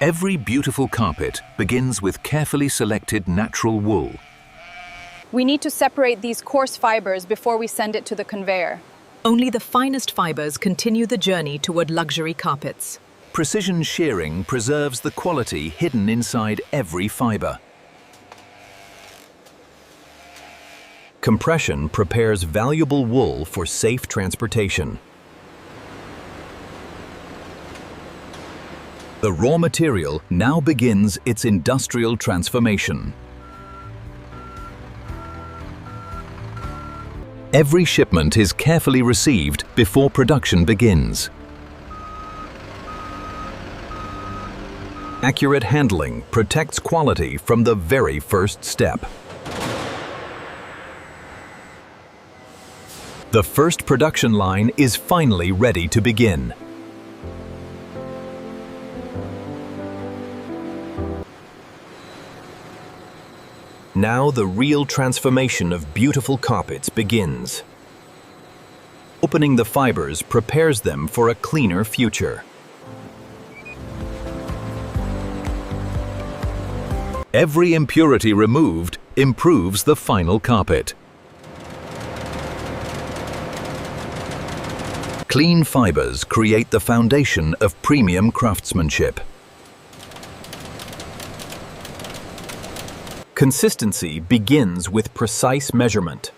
Every beautiful carpet begins with carefully selected natural wool. We need to separate these coarse fibers before we send it to the conveyor. Only the finest fibers continue the journey toward luxury carpets. Precision shearing preserves the quality hidden inside every fiber. Compression prepares valuable wool for safe transportation. The raw material now begins its industrial transformation. Every shipment is carefully received before production begins. Accurate handling protects quality from the very first step. The first production line is finally ready to begin. Now the real transformation of beautiful carpets begins. Opening the fibers prepares them for a cleaner future. Every impurity removed improves the final carpet. Clean fibers create the foundation of premium craftsmanship. Consistency begins with precise measurement.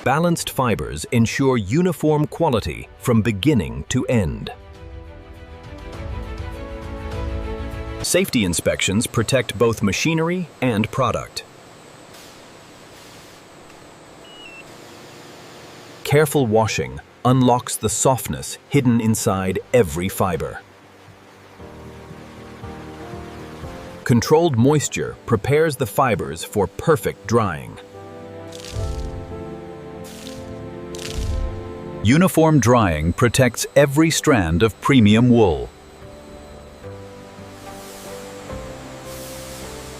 Balanced fibers ensure uniform quality from beginning to end. Safety inspections protect both machinery and product. Careful washing unlocks the softness hidden inside every fiber. Controlled moisture prepares the fibers for perfect drying. Uniform drying protects every strand of premium wool.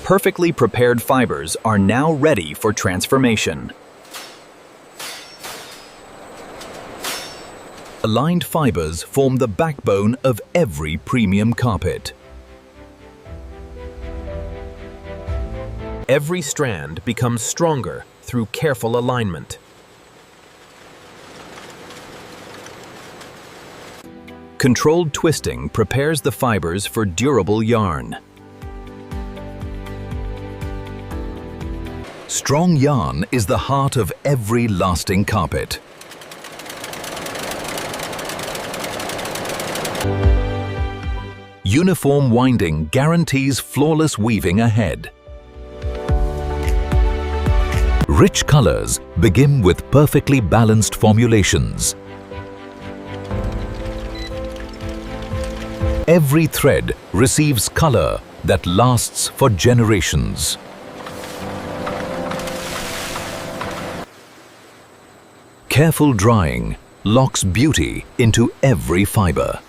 Perfectly prepared fibers are now ready for transformation. Aligned fibers form the backbone of every premium carpet. Every strand becomes stronger through careful alignment. Controlled twisting prepares the fibers for durable yarn. Strong yarn is the heart of every lasting carpet. Uniform winding guarantees flawless weaving ahead. Rich colors begin with perfectly balanced formulations. Every thread receives color that lasts for generations. Careful drying locks beauty into every fiber.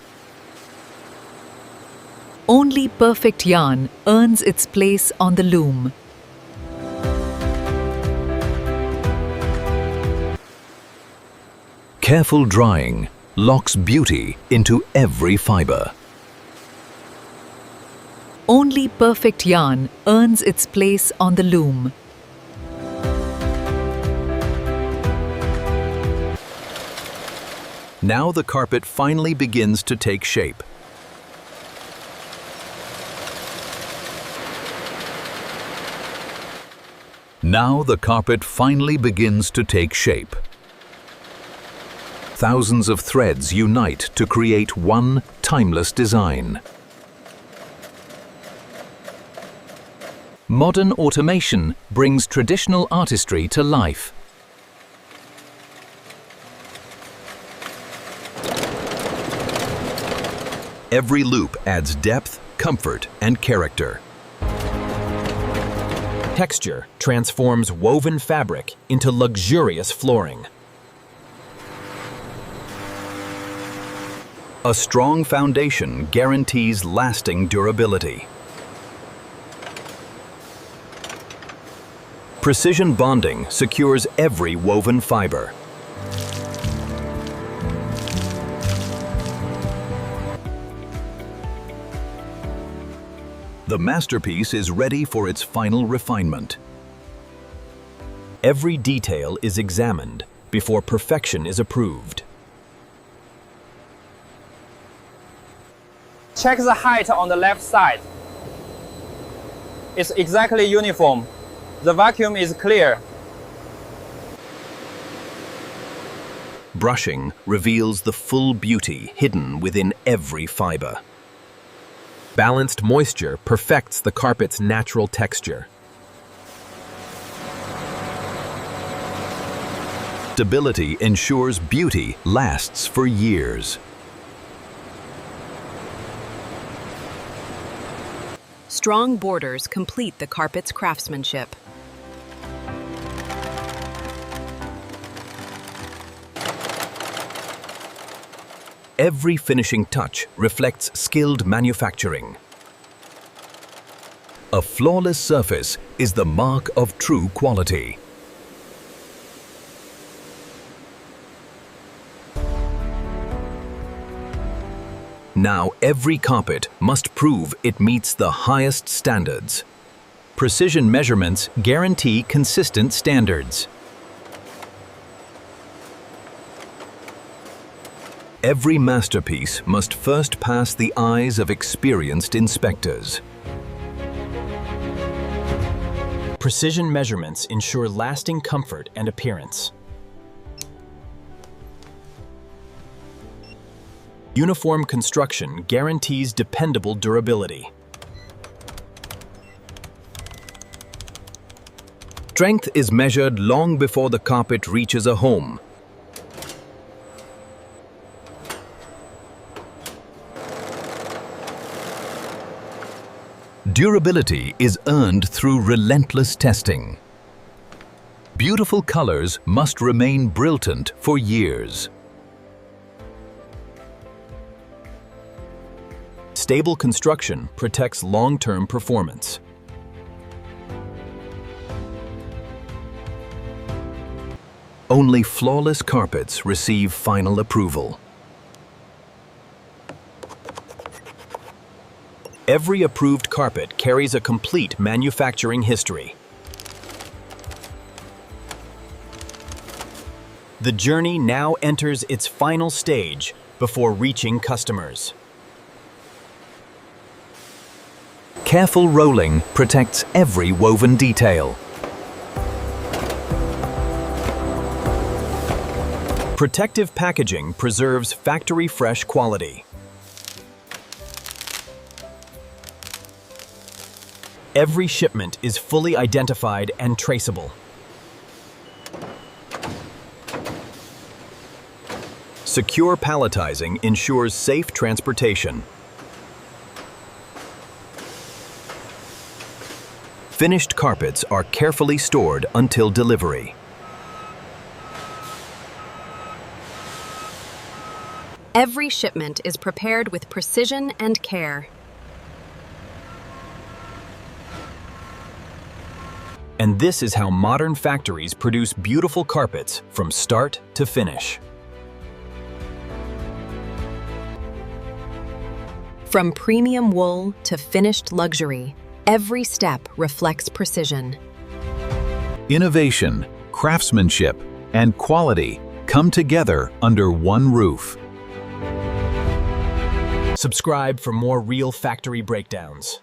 Only perfect yarn earns its place on the loom. Careful drying locks beauty into every fiber. Only perfect yarn earns its place on the loom. Now the carpet finally begins to take shape. Now the carpet finally begins to take shape. Thousands of threads unite to create one timeless design. Modern automation brings traditional artistry to life. Every loop adds depth, comfort, and character. Texture transforms woven fabric into luxurious flooring. A strong foundation guarantees lasting durability. Precision bonding secures every woven fiber. The masterpiece is ready for its final refinement. Every detail is examined before perfection is approved. Check the height on the left side. It's exactly uniform. The vacuum is clear. Brushing reveals the full beauty hidden within every fiber. Balanced moisture perfects the carpet's natural texture. Stability ensures beauty lasts for years. Strong borders complete the carpet's craftsmanship. Every finishing touch reflects skilled manufacturing. A flawless surface is the mark of true quality. Now every carpet must prove it meets the highest standards. Precision measurements guarantee consistent standards. Every masterpiece must first pass the eyes of experienced inspectors. Precision measurements ensure lasting comfort and appearance. Uniform construction guarantees dependable durability. Strength is measured long before the carpet reaches a home. Durability is earned through relentless testing. Beautiful colors must remain brilliant for years. Stable construction protects long-term performance. Only flawless carpets receive final approval. Every approved carpet carries a complete manufacturing history. The journey now enters its final stage before reaching customers. Careful rolling protects every woven detail. Protective packaging preserves factory-fresh quality. Every shipment is fully identified and traceable. Secure palletizing ensures safe transportation. Finished carpets are carefully stored until delivery. Every shipment is prepared with precision and care. And this is how modern factories produce beautiful carpets from start to finish. From premium wool to finished luxury, every step reflects precision. Innovation, craftsmanship, and quality come together under one roof. Subscribe for more real factory breakdowns.